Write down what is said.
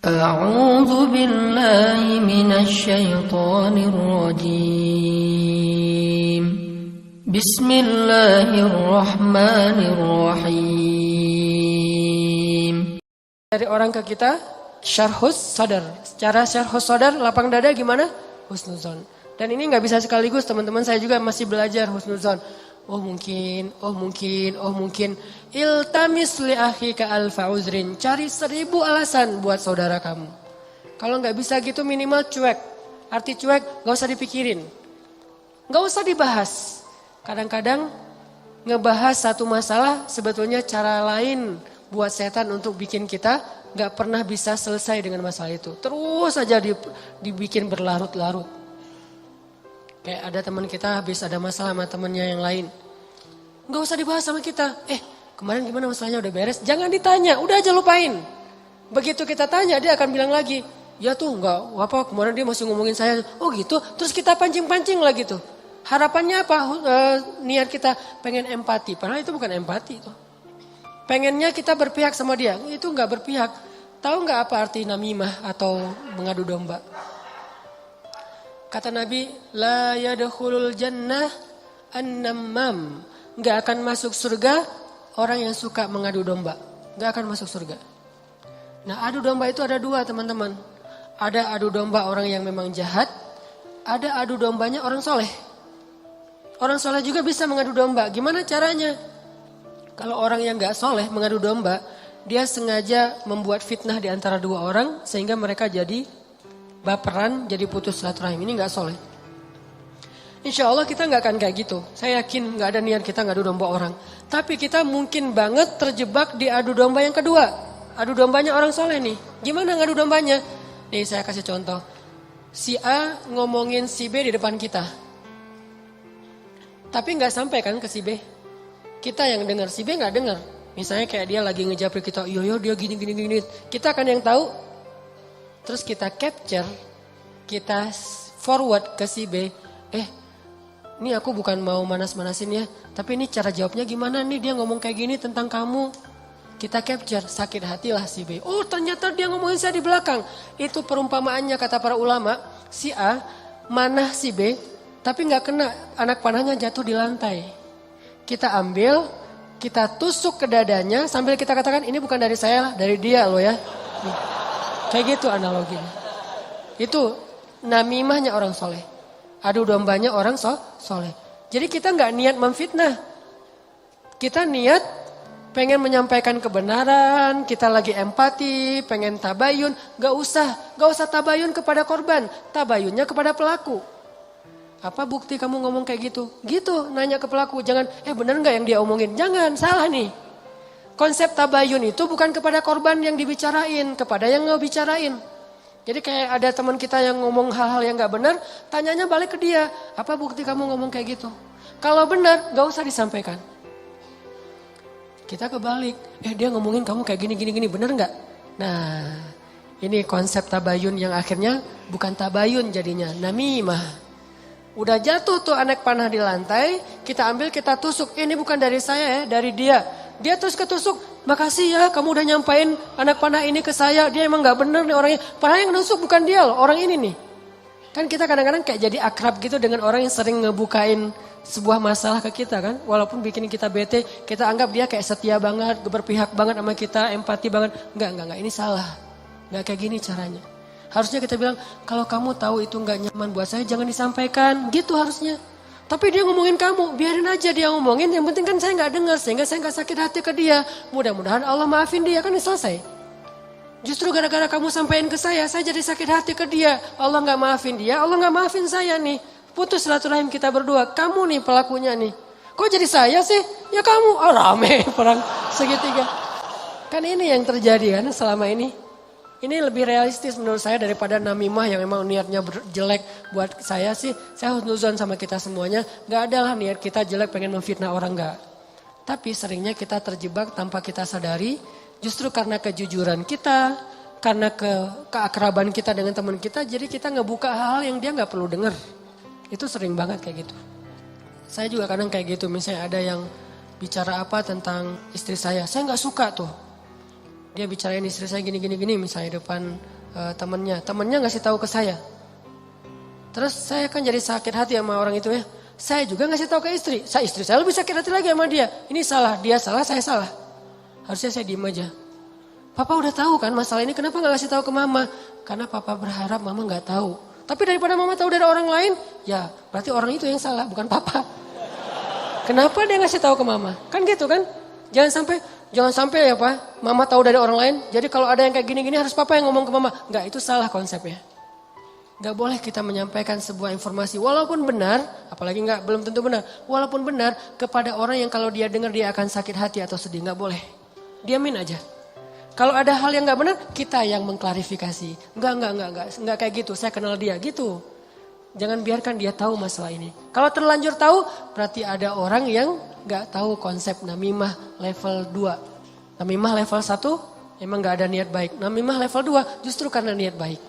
أعوذ بالله من الشيطان الرجيم بسم الله الرحمن الرحيم. Dari orang ke kita, syarhus sadar. Secara syarhus sadar, lapang dada gimana? Husnuzon. Dan ini nggak bisa sekaligus, teman-teman, saya juga masih belajar husnuzon. Oh mungkin. Iltamis li akhika alfa uzrin. Cari 1000 alasan buat saudara kamu. Kalau nggak bisa gitu minimal cuek. Arti cuek nggak usah dipikirin. Nggak usah dibahas. Kadang-kadang ngebahas satu masalah sebetulnya cara lain buat setan untuk bikin kita nggak pernah bisa selesai dengan masalah itu. Terus aja dibikin berlarut-larut. Kayak ada teman kita habis ada masalah sama temannya yang lain. Nggak usah dibahas sama kita. Kemarin gimana masalahnya, udah beres? Jangan ditanya, udah aja lupain. Begitu kita tanya dia akan bilang lagi, ya tuh nggak apa kemarin dia masih ngomongin saya. Oh gitu, terus kita pancing-pancing lagi tuh. Harapannya apa? Niat kita pengen empati, padahal itu bukan empati tuh. Pengennya kita berpihak sama dia, itu nggak berpihak. Tahu nggak apa arti namimah atau mengadu domba? Kata Nabi, la yadkhulul jannah an-nammam. Nggak akan masuk surga orang yang suka mengadu domba. Nggak akan masuk surga. Nah, adu domba itu ada 2, teman-teman. Ada adu domba orang yang memang jahat, ada adu dombanya orang soleh. Orang soleh juga bisa mengadu domba. Gimana caranya? Kalau orang yang nggak soleh mengadu domba, dia sengaja membuat fitnah di antara 2 orang sehingga mereka jadi baperan, jadi putus silaturahim. Ini nggak soleh. Insya Allah kita nggak akan kayak gitu. Saya yakin nggak ada niat kita ngadu domba orang. Tapi kita mungkin banget terjebak di adu domba yang kedua. Adu dombanya orang soleh nih. Gimana ngadu dombanya? Nih saya kasih contoh. Si A ngomongin si B di depan kita. Tapi nggak sampai kan ke si B. Kita yang dengar, si B nggak dengar. Misalnya kayak dia lagi ngejapri kita, yo dia gini. Kita kan yang tahu. Terus kita capture, kita forward ke si B. Ini aku bukan mau manas-manasin ya, tapi ini cara jawabnya gimana nih, dia ngomong kayak gini tentang kamu. Kita capture, sakit hatilah si B. Oh ternyata dia ngomongin saya di belakang. Itu perumpamaannya kata para ulama, si A manah si B, tapi gak kena, anak panahnya jatuh di lantai. Kita ambil, kita tusuk ke dadanya sambil kita katakan ini bukan dari saya, dari dia loh ya. Nih. Kayak gitu analoginya. Itu namimahnya orang soleh. Adu dombanya orang soleh. Jadi kita nggak niat memfitnah. Kita niat pengen menyampaikan kebenaran, kita lagi empati, pengen tabayun. Gak usah tabayun kepada korban, tabayunnya kepada pelaku. Apa bukti kamu ngomong kayak gitu? Gitu, nanya ke pelaku. Jangan, bener nggak yang dia omongin? Jangan, salah nih. Konsep tabayun itu bukan kepada korban yang dibicarain, kepada yang ngebicarain. Jadi kayak ada teman kita yang ngomong hal-hal yang gak benar, tanyanya balik ke dia. Apa bukti kamu ngomong kayak gitu? Kalau benar, gak usah disampaikan. Kita kebalik, dia ngomongin kamu kayak gini, benar gak? Nah, ini konsep tabayun yang akhirnya bukan tabayun jadinya, namimah. Udah jatuh tuh anak panah di lantai, kita ambil, kita tusuk. Ini bukan dari saya ya, dari dia. Dia terus ketusuk, makasih ya kamu udah nyampain anak panah ini ke saya. Dia emang gak bener nih orangnya. Padahal yang nusuk bukan dia loh, orang ini nih. Kan kita kadang-kadang kayak jadi akrab gitu dengan orang yang sering ngebukain sebuah masalah ke kita kan. Walaupun bikin kita bete, kita anggap dia kayak setia banget, berpihak banget sama kita, empati banget. Enggak, ini salah. Enggak kayak gini caranya. Harusnya kita bilang, kalau kamu tahu itu gak nyaman buat saya, jangan disampaikan. Gitu harusnya. Tapi dia ngomongin kamu, biarin aja dia ngomongin. Yang penting kan saya gak dengar, sehingga saya gak sakit hati ke dia. Mudah-mudahan Allah maafin dia, kan selesai. Justru gara-gara kamu sampaikan ke saya jadi sakit hati ke dia. Allah gak maafin dia, Allah gak maafin saya nih. Putus silaturahim kita berdua, kamu nih pelakunya nih. Kok jadi saya sih? Ya kamu, rame perang segitiga. Kan ini yang terjadi kan selama ini. Ini lebih realistis menurut saya daripada namimah yang memang niatnya jelek buat saya sih. Saya husnuzon sama kita semuanya. Gak ada lah niat kita jelek pengen memfitnah orang, gak. Tapi seringnya kita terjebak tanpa kita sadari. Justru karena kejujuran kita, karena keakraban kita dengan teman kita. Jadi kita ngebuka hal yang dia gak perlu dengar. Itu sering banget kayak gitu. Saya juga kadang kayak gitu. Misalnya ada yang bicara apa tentang istri saya gak suka tuh. Dia bicarain istri saya gini misalnya depan temennya ngasih tahu ke saya. Terus saya kan jadi sakit hati sama orang itu ya. Saya juga ngasih tahu ke istri. Istri saya lebih sakit hati lagi sama dia. Ini salah, dia salah, saya salah. Harusnya saya diem aja. Papa udah tahu kan masalah ini, kenapa gak ngasih tahu ke mama? Karena papa berharap mama gak tahu. Tapi daripada mama tahu dari orang lain, ya berarti orang itu yang salah, bukan papa. Kenapa dia ngasih tahu ke mama? Kan gitu kan? Jangan sampai ya Pak, mama tahu dari orang lain. Jadi kalau ada yang kayak gini-gini harus papa yang ngomong ke mama. Enggak, itu salah konsepnya. Enggak boleh kita menyampaikan sebuah informasi walaupun benar, apalagi belum tentu benar. Walaupun benar kepada orang yang kalau dia dengar dia akan sakit hati atau sedih, enggak boleh. Diamin aja. Kalau ada hal yang enggak benar, kita yang mengklarifikasi. Enggak kayak gitu. Saya kenal dia gitu. Jangan biarkan dia tahu masalah ini. Kalau terlanjur tahu, berarti ada orang yang gak tahu konsep namimah level 2. Namimah level 1 emang gak ada niat baik. Namimah level 2 justru karena niat baik.